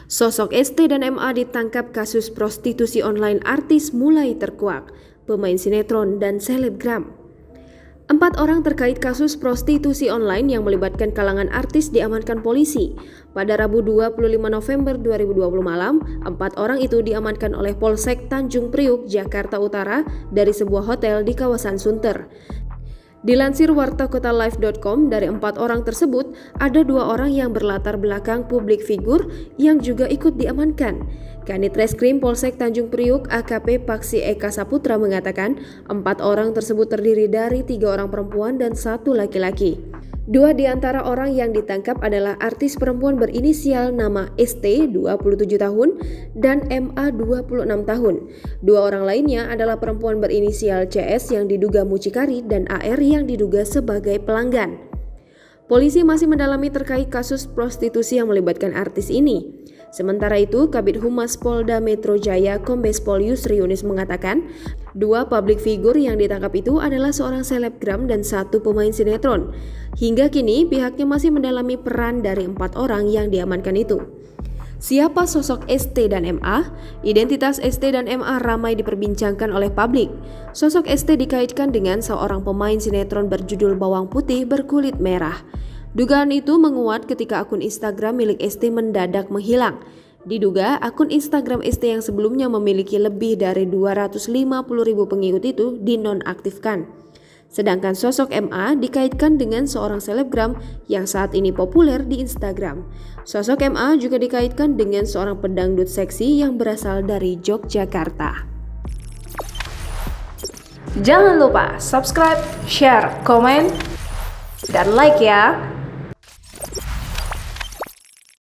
Sosok ST dan MA ditangkap kasus prostitusi online, artis mulai terkuak, pemain sinetron dan selebgram. 4 orang terkait kasus prostitusi online yang melibatkan kalangan artis diamankan polisi. Pada Rabu 25 November 2020 malam, 4 orang itu diamankan oleh Polsek Tanjung Priuk, Jakarta Utara dari sebuah hotel di kawasan Sunter. Dilansir wartakotalive.com, dari 4 orang tersebut, ada 2 orang yang berlatar belakang publik figur yang juga ikut diamankan. Kanit Reskrim Polsek Tanjung Priuk AKP Paksi Eka Saputra mengatakan 4 orang tersebut terdiri dari 3 orang perempuan dan 1 laki-laki. 2 di antara orang yang ditangkap adalah artis perempuan berinisial nama ST 27 tahun dan MA 26 tahun. 2 orang lainnya adalah perempuan berinisial CS yang diduga mucikari dan AR yang diduga sebagai pelanggan. Polisi masih mendalami terkait kasus prostitusi yang melibatkan artis ini. Sementara itu, Kabid Humas Polda Metro Jaya Kombes Pol Yusri Yunis mengatakan 2 publik figur yang ditangkap itu adalah seorang selebgram dan 1 pemain sinetron. Hingga kini pihaknya masih mendalami peran dari 4 orang yang diamankan itu. Siapa sosok ST dan MA? Identitas ST dan MA ramai diperbincangkan oleh publik. Sosok ST dikaitkan dengan seorang pemain sinetron berjudul Bawang Putih Berkulit Merah. Dugaan itu menguat ketika akun Instagram milik ST mendadak menghilang. Diduga akun Instagram ST yang sebelumnya memiliki lebih dari 250.000 pengikut itu dinonaktifkan. Sedangkan sosok MA dikaitkan dengan seorang selebgram yang saat ini populer di Instagram. Sosok MA juga dikaitkan dengan seorang pedangdut seksi yang berasal dari Yogyakarta. Jangan lupa subscribe, share, komen, dan like ya!